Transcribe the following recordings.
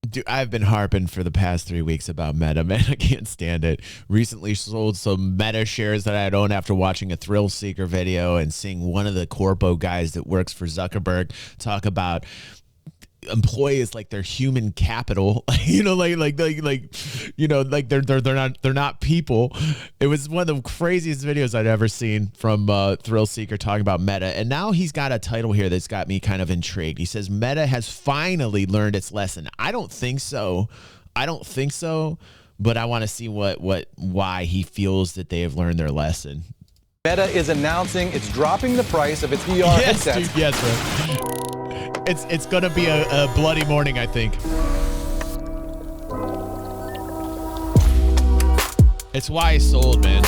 Dude, I've been harping for the past 3 weeks about Meta, man. I can't stand it. Recently sold some Meta shares that I had owned after watching a Thrill Seeker video and seeing one of the corpo guys that works for Zuckerberg talk about employees like they're human capital. They're not people. It was one of the craziest videos I'd ever seen from Thrill Seeker talking about Meta, and now he's got a title here that's got me kind of intrigued. He says Meta has finally learned its lesson. I don't think so, but I want to see why he feels that they have learned their lesson. Meta is announcing it's dropping the price of its VR headsets. Dude, yes, bro. It's gonna be a bloody morning, I think. It's why I sold, man.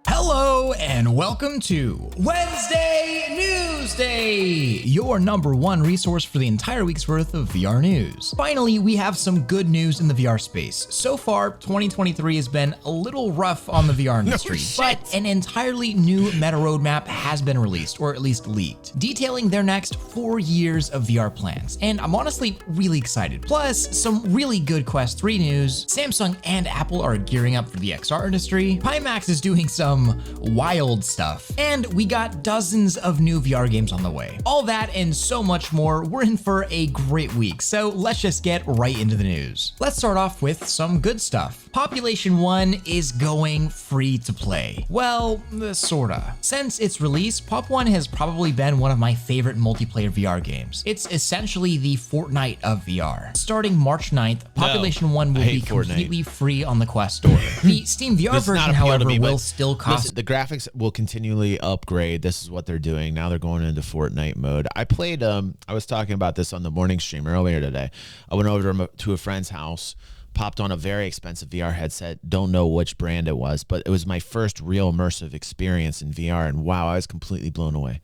Hello and welcome to Wednesday Newsday, your number one resource for the entire week's worth of VR news. Finally, we have some good news in the VR space. So far, 2023 has been a little rough on the VR industry, but an entirely new meta roadmap has been released, or at least leaked, detailing their next 4 years of VR plans. And I'm honestly really excited. Plus, some really good Quest 3 news. Samsung and Apple are gearing up for the XR industry. Pimax is doing some wild stuff, and we got dozens of new VR games on the way. All that and so much more. We're in for a great week, so let's just get right into the news. Let's start off with some good stuff. Population 1 is going free to play. Well, sorta. Since its release, Pop 1 has probably been one of my favorite multiplayer VR games. It's essentially the Fortnite of VR. Starting March 9th, Population 1 will be completely free on the Quest Store. The Steam VR version, however, will still cost... Listen, the graphics will continually upgrade. This is what they're doing. Now they're going into Fortnite mode. I played, I was talking about this on the morning stream earlier today. I went over to a friend's house, popped on a very expensive VR headset. Don't know which brand it was, but it was my first real immersive experience in VR. And wow, I was completely blown away.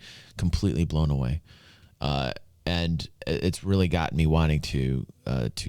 And it's really got me wanting to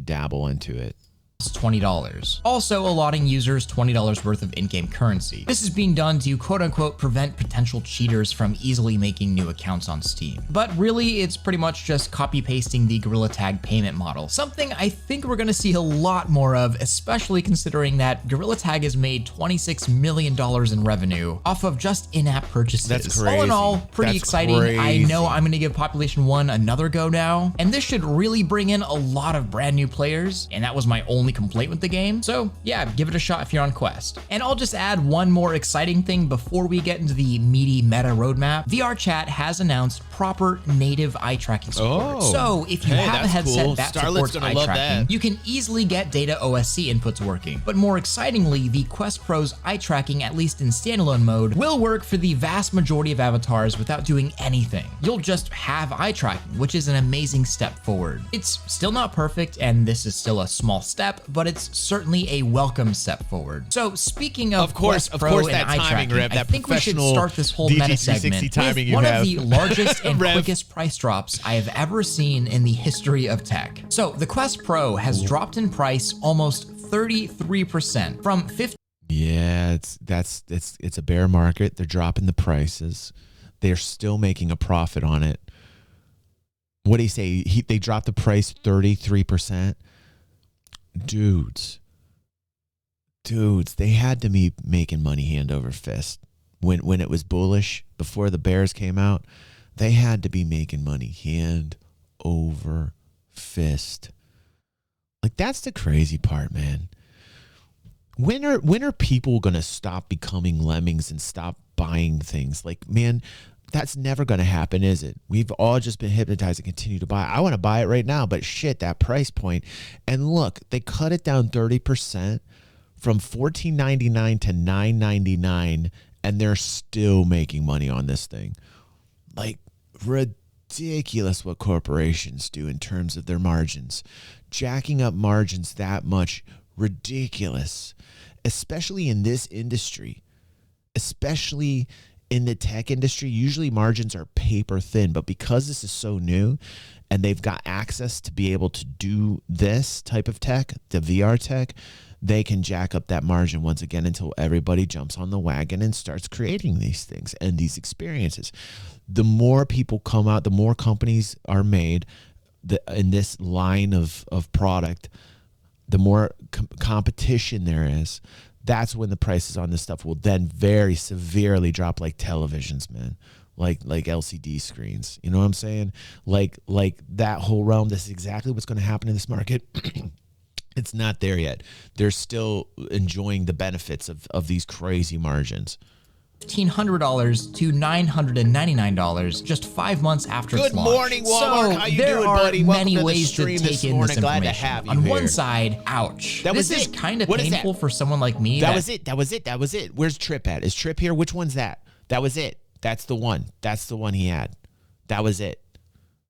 dabble into it. $20. Also allotting users $20 worth of in-game currency. This is being done to quote-unquote prevent potential cheaters from easily making new accounts on Steam. But really, it's pretty much just copy-pasting the Gorilla Tag payment model, something I think we're gonna see a lot more of, especially considering that Gorilla Tag has made $26 million in revenue off of just in-app purchases. That's crazy. All in all, pretty exciting. Crazy. I know I'm gonna give Population 1 another go now, and this should really bring in a lot of brand new players, and that was my only complaint with the game. So yeah, give it a shot if you're on Quest. And I'll just add one more exciting thing before we get into the meaty meta roadmap. VR Chat has announced proper native eye tracking support. So if you have a headset that supports eye tracking, you can easily get Data OSC inputs working. But more excitingly, the Quest Pro's eye tracking, at least in standalone mode, will work for the vast majority of avatars without doing anything. You'll just have eye tracking, which is an amazing step forward. It's still not perfect, and this is still a small step, but it's certainly a welcome step forward. So speaking of course, Quest Pro and eye tracking, I think we should start this whole meta segment with one of the largest and quickest price drops I have ever seen in the history of tech. So the Quest Pro has dropped in price almost 33% from 50. Yeah, it's a bear market. They're dropping the prices. They're still making a profit on it. What do you say? They dropped the price 33%. Dudes, they had to be making money hand over fist. When it was bullish, before the bears came out, they had to be making money hand over fist. Like, that's the crazy part, man. When are people going to stop becoming lemmings and stop buying things? Like, man, that's never going to happen, is it? We've all just been hypnotized and continue to buy. I want to buy it right now, but shit, that price point. And look, they cut it down 30% from $14.99 to $9.99, and they're still making money on this thing. Like, ridiculous what corporations do in terms of their margins. Jacking up margins that much, ridiculous. Especially in this industry. Especially in the tech industry, usually margins are paper thin, but because this is so new and they've got access to be able to do this type of tech, the VR tech, they can jack up that margin once again until everybody jumps on the wagon and starts creating these things and these experiences. The more people come out, the more companies are made, in this line of product, the more competition there is, that's when the prices on this stuff will then very severely drop, like televisions, man. Like LCD screens. You know what I'm saying? Like that whole realm. This is exactly what's going to happen in this market. It's not there yet. They're still enjoying the benefits of these crazy margins. $1,500 to $999 just 5 months after its launch. Good morning, Walmart. So How you there doing, are buddy? Welcome many to the ways to stream take this in morning. this Glad to information. have you On here. one side, ouch. That was this is it. kind of What is painful that? for someone like me. That was it. Where's Trip at? Is Trip here? Which one's that? That was it. That's the one. That's the one he had. That was it.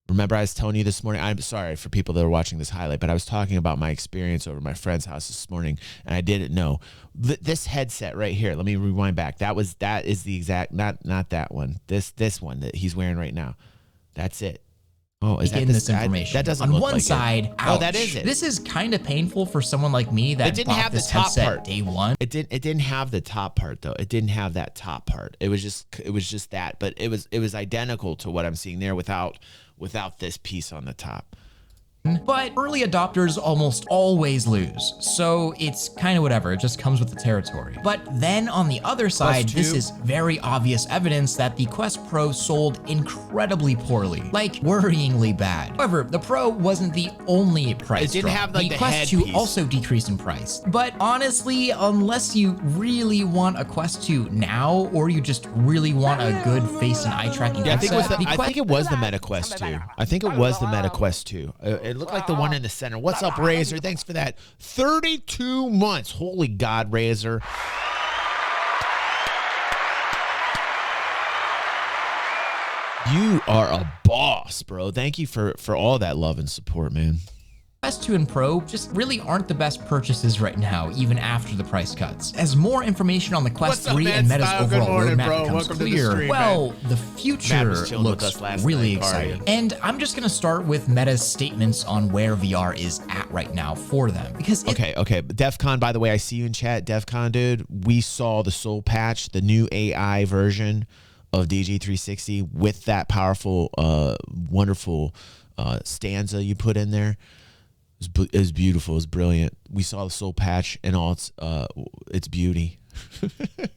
Remember I was telling you this morning, I'm sorry for people that are watching this highlight, but I was talking about my experience over at my friend's house this morning, and I didn't know. This headset right here, let me rewind back. That is the exact, not that one. This one that he's wearing right now. That's it. Oh, is that this information? That doesn't on look one like side, it. ouch. Oh, that is it. This is kind of painful for someone like me that It didn't bought have the this top headset part. day one. It didn't have the top part though. It didn't have that top part. It was just that, but it was identical to what I'm seeing there without this piece on the top. But early adopters almost always lose, so it's kind of whatever, it just comes with the territory. But then on the other side, this is very obvious evidence that the Quest Pro sold incredibly poorly, like worryingly bad. However, the Pro wasn't the only price It didn't drop. have, like, the Quest 2 headpiece. also decreased in price. But honestly, unless you really want a Quest 2 now, or you just really want a good face and eye tracking Yeah, I headset, think it was the Meta Quest 2. I think it was the Meta Quest 2. It looked like the one in the center. What's up, Razor? Thanks for that. 32 months. Holy God, Razor. You are a boss, bro. Thank you for all that love and support, man. Quest 2 and Pro just really aren't the best purchases right now, even after the price cuts. As more information on the Quest What's up, 3 man? and Meta's Style, good overall morning, roadmap bro. becomes Welcome to the clear, stream, well, the Matt future was chilling with looks us last really night, exciting. partying. And I'm just gonna start with Meta's statements on where VR is at right now for them, because Okay. DEF CON, by the way, I see you in chat. DEF CON, dude, we saw the Soul Patch, the new AI version of DG360 with that powerful, wonderful stanza you put in there. It was beautiful. It was brilliant. We saw the Soul Patch and all its beauty.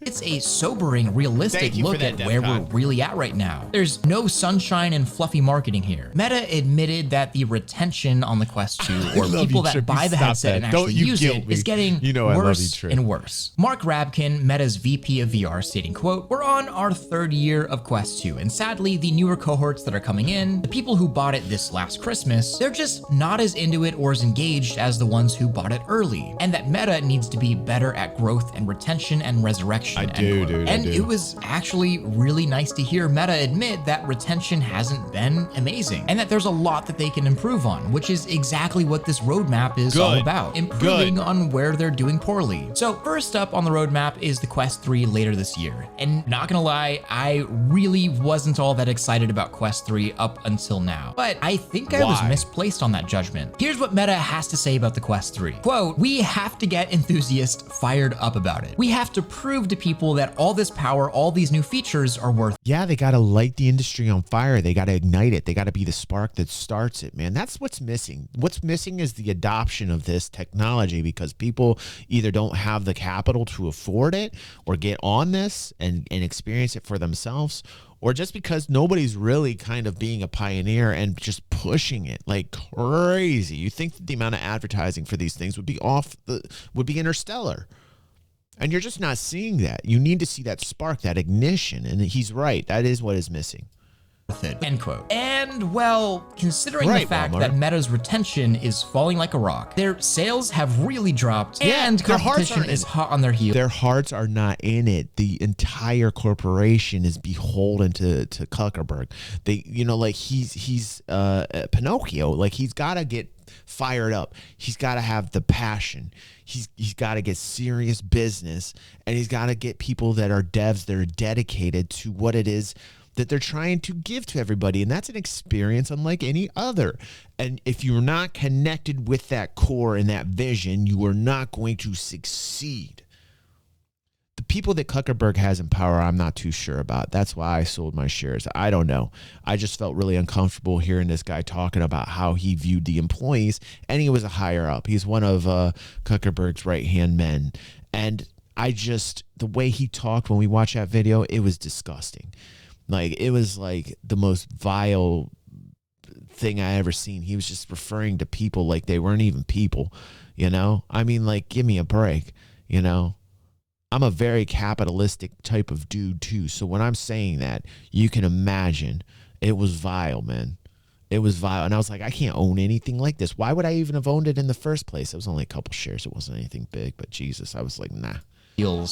it's a sobering, realistic Thank you for look that, at DEF where CON. we're really at right now. There's no sunshine and fluffy marketing here. Meta admitted that the retention on the Quest 2, or love people you, that Trippy. buy the Stop headset that. and Don't actually you use guilt it, me. is getting You know I love you, worse Tripp. and worse. Mark Rabkin, Meta's VP of VR, stating, quote, "We're on our 3rd year of Quest 2, and sadly, the newer cohorts that are coming in, the people who bought it this last Christmas, they're just not as into it or as engaged as the ones who bought it early, and that Meta needs to be better at growth and retention and resurrection." I end do, quote. dude, I And do. it was actually really nice to hear Meta admit that retention hasn't been amazing, and that there's a lot that they can improve on, which is exactly what this roadmap is all Good. about, improving Good. on where they're doing poorly. So first up on the roadmap is the Quest 3 later this year. And not gonna lie, I really wasn't all that excited about Quest 3 up until now. But I think I was Why? misplaced on that judgment. Here's what Meta has to say about the Quest 3. Quote, "We have to get enthusiasts fired up about it. We have to prove to people that all this power, all these new features are worth." Yeah, they got to light the industry on fire. They got to ignite it. They got to be the spark that starts it, man. That's what's missing. What's missing is the adoption of this technology, because people either don't have the capital to afford it or get on this and experience it for themselves, or just because nobody's really kind of being a pioneer and just pushing it like crazy. You think that the amount of advertising for these things would be interstellar. And you're just not seeing that. You need to see that spark, that ignition. And he's right. That is what is missing. It, end quote. And well, considering the Right, fact Walmart. that Meta's retention is falling like a rock, their sales have really dropped, Yeah, and their hearts competition aren't is in- hot on their heels. Their hearts are not in it. The entire corporation is beholden to Zuckerberg. They, like he's Pinocchio. Like he's got to get fired up. He's got to have the passion. He's got to get serious business, and he's got to get people that are devs that are dedicated to what it is that they're trying to give to everybody. And that's an experience unlike any other. And if you're not connected with that core and that vision, you are not going to succeed. people that Zuckerberg has in power, I'm not too sure about. That's why I sold my shares. I don't know. I just felt really uncomfortable hearing this guy talking about how he viewed the employees, and he was a higher up. He's one of Zuckerberg's right-hand men. And the way he talked when we watched that video, it was disgusting. Like, it was like the most vile thing I ever seen. He was just referring to people like they weren't even people, you know? I mean, like, give me a break, you know? I'm a very capitalistic type of dude too. So when I'm saying that, you can imagine it was vile, man. It was vile. And I was like, I can't own anything like this. Why would I even have owned it in the first place? It was only a couple shares. It wasn't anything big, but Jesus, I was like, nah.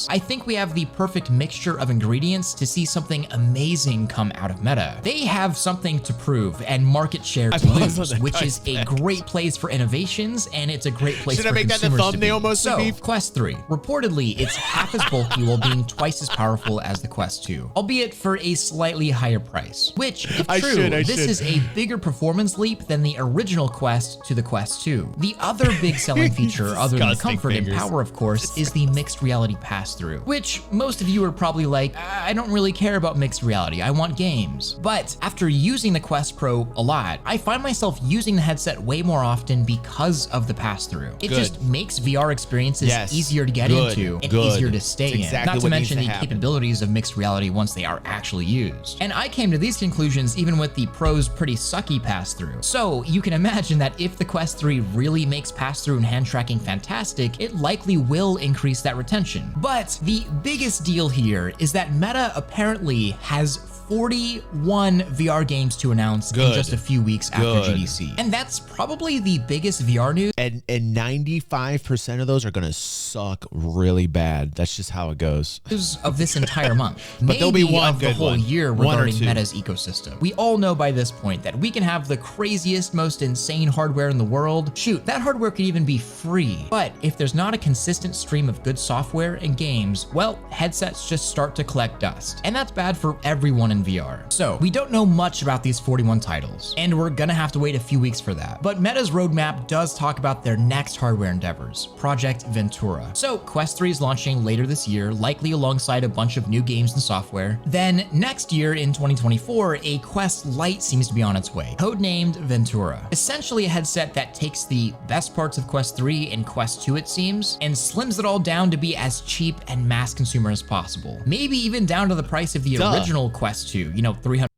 I think we have the perfect mixture of ingredients to see something amazing come out of Meta. They have something to prove and market share to lose, which is a great place for innovations, and it's a great place for consumers to be. Should I make that the thumbnail most of me? Quest 3. Reportedly, it's half as bulky while being twice as powerful as the Quest 2, albeit for a slightly higher price, which, if true, this is a bigger performance leap than the original Quest to the Quest 2. The other big selling feature, other than the comfort and power, of course, is the mixed reality pass-through, which most of you are probably like, I don't really care about mixed reality, I want games. But after using the Quest Pro a lot, I find myself using the headset way more often because of the pass-through. It just makes VR experiences easier to get into and easier to stay in, not to mention the capabilities of mixed reality once they are actually used. And I came to these conclusions even with the Pro's pretty sucky pass-through. So you can imagine that if the Quest 3 really makes pass-through and hand tracking fantastic, it likely will increase that retention. But the biggest deal here is that Meta apparently has 41 VR games to announce in just a few weeks after GDC. And that's probably the biggest VR news. And 95% of those are going to suck really bad. That's just how it goes. Of this entire month. But there'll be one of the whole year regarding Meta's ecosystem. We all know by this point that we can have the craziest, most insane hardware in the world. Shoot, that hardware could even be free. But if there's not a consistent stream of good software and games, well, headsets just start to collect dust. And that's bad for everyone in VR. So we don't know much about these 41 titles, and we're gonna have to wait a few weeks for that. But Meta's roadmap does talk about their next hardware endeavors, Project Ventura. So Quest 3 is launching later this year, likely alongside a bunch of new games and software. Then next year in 2024, a Quest Lite seems to be on its way, codenamed Ventura. Essentially a headset that takes the best parts of Quest 3 and Quest 2, it seems, and slims it all down to be as cheap and mass consumer as possible. Maybe even down to the price of the original Quest 2, you know, 300.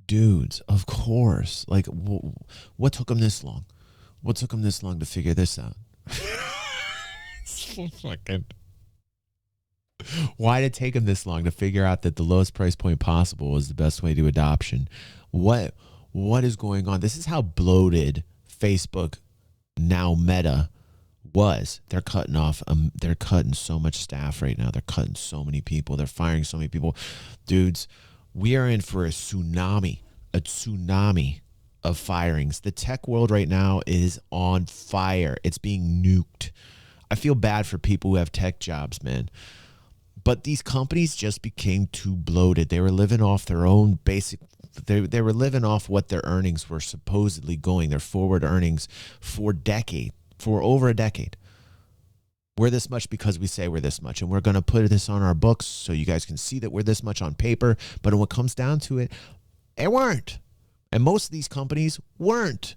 Dudes, of course. Like, what took them this long? What took them this long to figure this out? So fucking. Why did it take them this long to figure out that the lowest price point possible was the best way to adoption? What is going on? This is how bloated Facebook, now Meta, was. They're cutting off, they're cutting so much staff right now. They're cutting so many people. They're firing so many people. Dudes, we are in for a tsunami of firings. The tech world right now is on fire. It's being nuked. I feel bad for people who have tech jobs, man. But these companies just became too bloated. They were living off their own basic, they were living off what their earnings were supposedly going, their forward earnings for over a decade. We're this much because we say we're this much, and we're going to put this on our books so you guys can see that we're this much on paper. But when it comes down to it, it weren't. And most of these companies weren't,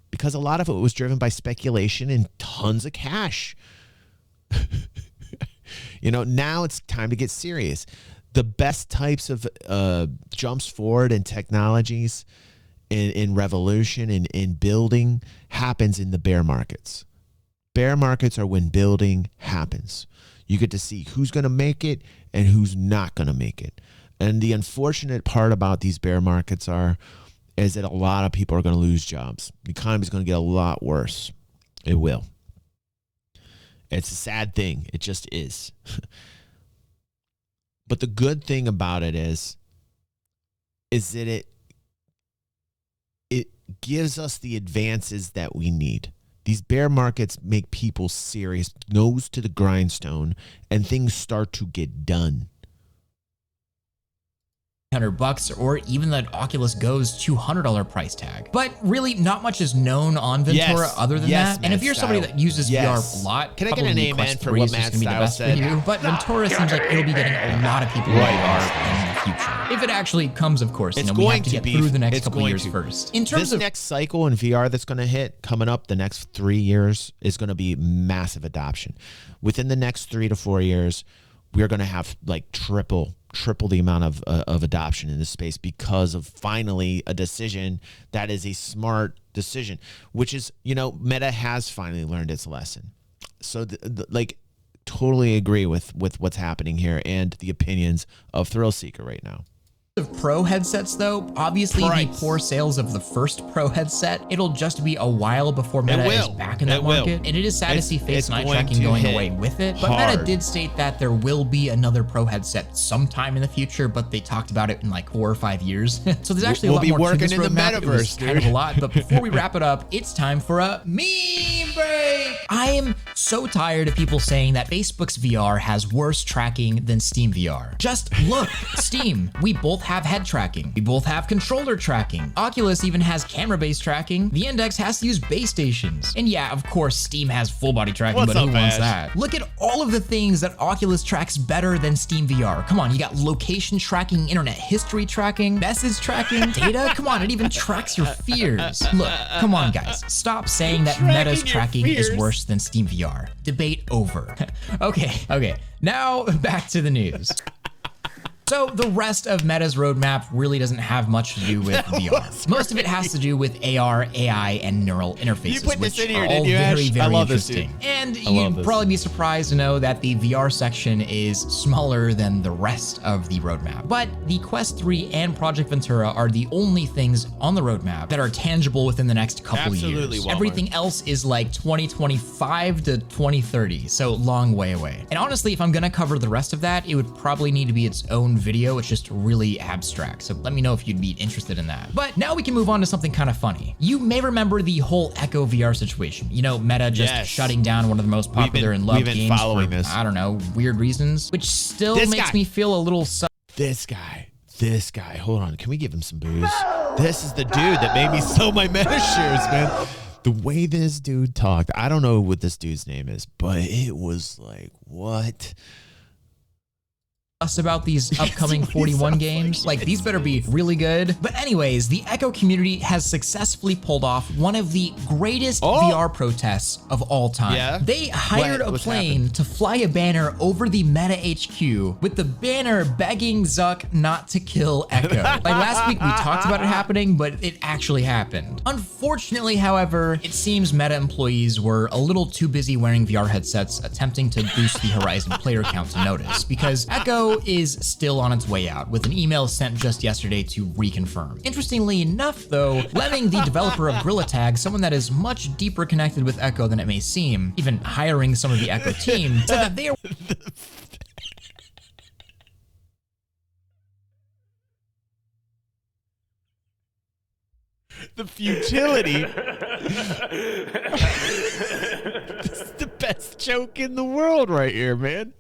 because a lot of it was driven by speculation and tons of cash. You know, now it's time to get serious. The best types of jumps forward in technologies, in revolution, in building, happens in the bear markets. Bear markets are when building happens. You get to see who's going to make it and who's not going to make it. And the unfortunate part about these bear markets is that a lot of people are going to lose jobs. The economy is going to get a lot worse. It will. It's a sad thing. It just is. But the good thing about it is that it gives us the advances that we need. These bear markets make people serious, nose to the grindstone, and things start to get done. $100 or even the Oculus Go's $200 price tag. But really, not much is known on Ventura other than that. And if you're somebody that uses VR a lot, can I get an amen for what Matt Style said? But Ventura seems like it'll be getting a lot of people in VR in the future. If it actually comes, of course, we have to get through the next couple years first. In terms of next cycle in VR that's going to hit coming up the next 3 years is going to be massive adoption. Within the next 3 to 4 years, we're going to have like triple the amount of adoption in this space because of finally a decision that is a smart decision, which is, Meta has finally learned its lesson. So like totally agree with what's happening here and the opinions of Thrillseeker right now. Of Pro headsets though, obviously the poor sales of the first Pro headset, it'll just be a while before Meta is back in that market. And it is sad to see face and eye tracking going away with it. But Meta did state that there will be another Pro headset sometime in the future, but they talked about it in like 4 or 5 years. So there's actually a lot more to this roadmap. It was kind of a lot, but before we wrap it up, it's time for a meme break. I am so tired of people saying that Facebook's VR has worse tracking than Steam VR. Just look, Steam, we both have head tracking. We both have controller tracking. Oculus even has camera-based tracking. The Index has to use base stations. And yeah, of course, Steam has full body tracking, but who wants that? Look at all of the things that Oculus tracks better than Steam VR. Come on, you got location tracking, internet history tracking, message tracking, data. Come on, it even tracks your fears. Look, come on, guys. Stop saying that Meta's tracking is worse than Steam VR. Debate over. Okay. Now back to the news. So the rest of Meta's roadmap really doesn't have much to do with VR. Most of it has to do with AR, AI, and neural interfaces, which are all very, very interesting. And you'd probably be surprised to know that the VR section is smaller than the rest of the roadmap. But the Quest 3 and Project Ventura are the only things on the roadmap that are tangible within the next couple years. Walmart. Everything else is like 2025 to 2030, so long way away. And honestly, if I'm gonna cover the rest of that, it would probably need to be its own video. It's just really abstract, so let me know if you'd be interested in that. But now we can move on to something kind of funny. You may remember the whole Echo VR situation. Meta just shutting down one of the most popular and loved games for, I don't know, weird reasons, which still makes me feel a little This guy, hold on, can we give him some booze? This is the dude that made me sell my Meta shares, man. The way this dude talked, I don't know what this dude's name is, but it was like, what? Us about these upcoming 41 games. Like, these better be really good. But anyways, the Echo community has successfully pulled off one of the greatest VR protests of all time. Yeah? They hired a plane to fly a banner over the Meta HQ with the banner begging Zuck not to kill Echo. Like last week we talked about it happening, but it actually happened. Unfortunately, however, it seems Meta employees were a little too busy wearing VR headsets attempting to boost the Horizon player count to notice, because Echo is still on its way out, with an email sent just yesterday to reconfirm. Interestingly enough, though, Lemming, the developer of Gorilla Tag, someone that is much deeper connected with Echo than it may seem, even hiring some of the Echo team, said that they are the futility. This is the best joke in the world right here, man.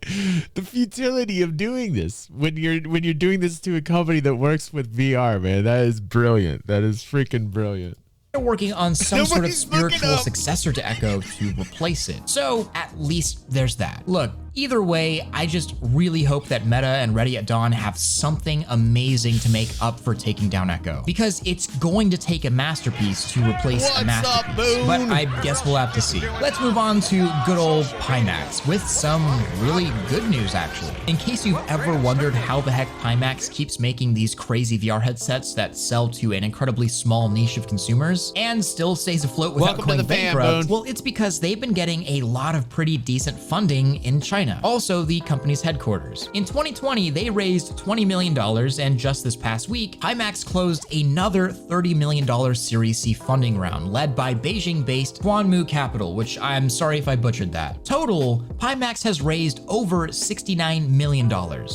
The futility of doing this when you're doing this to a company that works with VR, man. That is brilliant. That is freaking brilliant. They're working on some sort of spiritual successor to Echo to replace it. So at least there's that. Look, either way, I just really hope that Meta and Ready at Dawn have something amazing to make up for taking down Echo, because it's going to take a masterpiece to replace a masterpiece. But I guess we'll have to see. Let's move on to good old Pimax with some really good news, actually. In case you've ever wondered how the heck Pimax keeps making these crazy VR headsets that sell to an incredibly small niche of consumers and still stays afloat without going bankrupt, well, it's because they've been getting a lot of pretty decent funding in China. Also the company's headquarters. In 2020, they raised $20 million, and just this past week, Pimax closed another $30 million Series C funding round led by Beijing-based Quanmu Capital, which I'm sorry if I butchered that. Total, Pimax has raised over $69 million,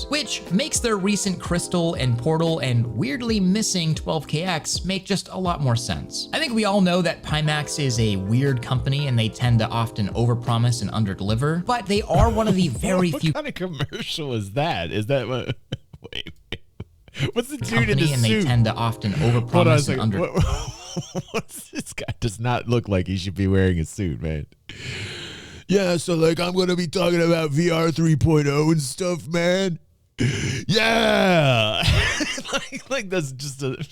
which makes their recent Crystal and Portal and weirdly missing 12KX make just a lot more sense. I think we all know that Pimax is a weird company and they tend to often overpromise and underdeliver, but they are one of the very few. What kind of commercial is that? Is that what? Wait. What's the dude company, in the and suit? they tend to often Hold on a overpromise and second. under. This guy does not look like he should be wearing a suit, man. Yeah, so like I'm gonna be talking about VR 3.0 and stuff, man. Yeah, like that's just a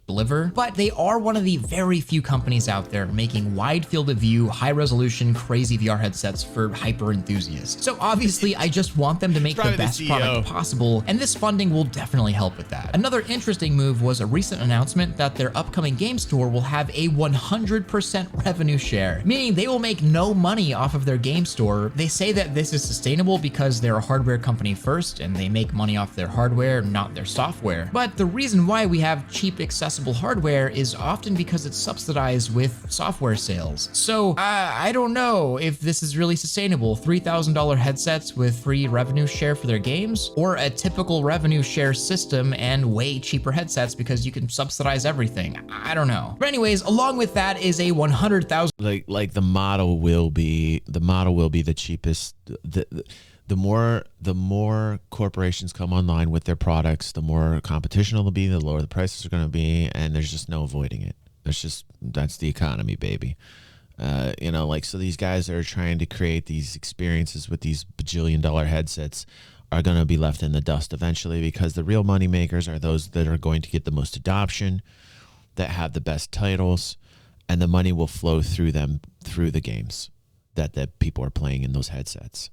deliver, but they are one of the very few companies out there making wide field of view, high resolution, crazy VR headsets for hyper enthusiasts. So obviously, I just want them to make the probably the best CEO. product possible, and this funding will definitely help with that. Another interesting move was a recent announcement that their upcoming game store will have a 100% revenue share, meaning they will make no money off of their game store. They say that this is sustainable because they're a hardware company first, and they make money off their hardware, not their software. But the reason why we have cheap, accessible hardware is often because it's subsidized with software sales. So I don't know if this is really sustainable. $3,000 headsets with free revenue share for their games, or a typical revenue share system and way cheaper headsets because you can subsidize everything. I don't know. But anyways, along with that is a 100,000 like the model will be the cheapest. The more corporations come online with their products, the more competition it'll be, the lower the prices are going to be, and there's just no avoiding it. That's the economy, baby. So these guys that are trying to create these experiences with these bajillion-dollar headsets are going to be left in the dust eventually, because the real money makers are those that are going to get the most adoption, that have the best titles, and the money will flow through them through the games that people are playing in those headsets.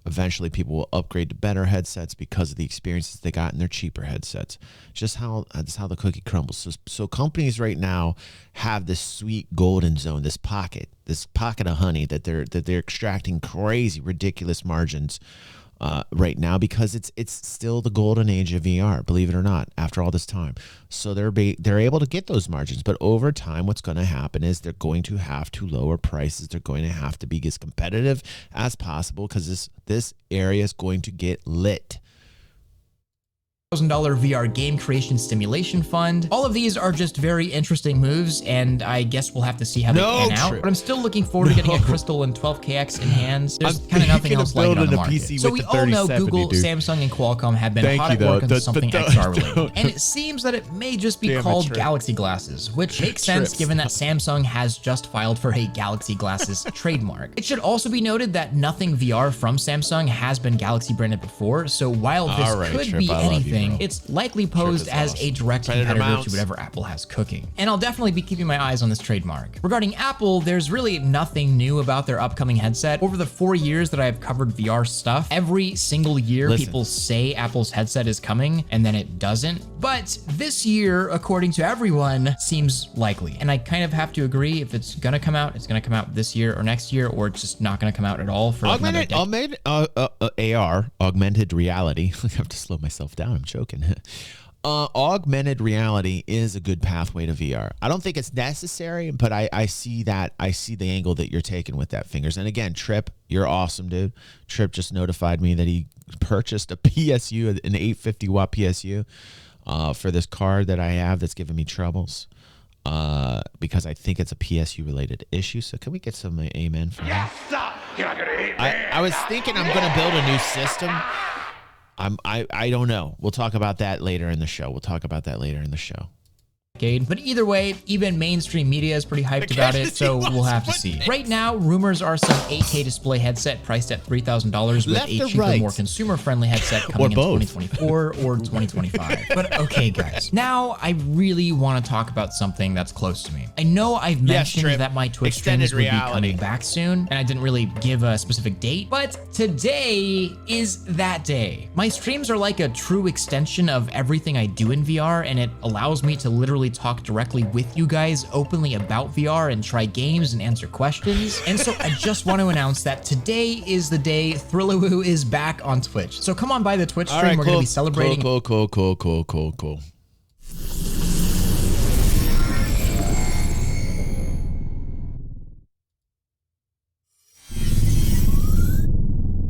Eventually, people will upgrade to better headsets because of the experiences they got in their cheaper headsets. That's how the cookie crumbles. So companies right now have this sweet golden zone, this pocket of honey that they're extracting crazy, ridiculous margins right now, because it's still the golden age of VR, believe it or not, after all this time. So they're able to get those margins, but over time, what's going to happen is they're going to have to lower prices. They're going to have to be as competitive as possible, because this area is going to get lit. $1,000 VR game creation stimulation fund. All of these are just very interesting moves, and I guess we'll have to see how they pan out. But I'm still looking forward to getting a Crystal and 12KX in hands. There's kind of nothing else like it on the market. So we all know Google, Samsung, and Qualcomm have been hot at work on something XR related, and it seems that it may just be called Galaxy Glasses, which makes sense given that Samsung has just filed for a Galaxy Glasses trademark. It should also be noted that nothing VR from Samsung has been Galaxy branded before, so while this could be anything, it's likely posed as a direct competitor to whatever Apple has cooking. And I'll definitely be keeping my eyes on this trademark. Regarding Apple, there's really nothing new about their upcoming headset. Over the 4 years that I've covered VR stuff, every single year people say Apple's headset is coming, and then it doesn't. But this year, according to everyone, seems likely. And I kind of have to agree. If it's gonna come out, it's gonna come out this year or next year, or it's just not gonna come out at all for like another decade. AR, augmented reality. I have to slow myself down. I'm joking. Augmented reality is a good pathway to VR. I don't think it's necessary, but I see that. I see the angle that you're taking with that, Fingers. And again, Trip, you're awesome, dude. Trip just notified me that he purchased a PSU, an 850 watt PSU, for this card that I have that's giving me troubles. Because I think it's a PSU related issue. So can we get some amen from him? I was thinking I'm going to build a new system. I don't know. We'll talk about that later in the show. But either way, even mainstream media is pretty hyped about it, so we'll have to see. Right now, rumors are some 8K display headset priced at $3,000 with a cheaper, more consumer-friendly headset coming in 2024 or 2025. But okay, guys, now I really want to talk about something that's close to me. I know I've mentioned that my Twitch streams would be coming back soon, and I didn't really give a specific date, but today is that day. My streams are like a true extension of everything I do in VR, and it allows me to literally talk directly with you guys openly about VR and try games and answer questions. And so I just want to announce that today is the day Thrillawoo is back on Twitch. So come on by the Twitch stream. We're going to be celebrating. Cool.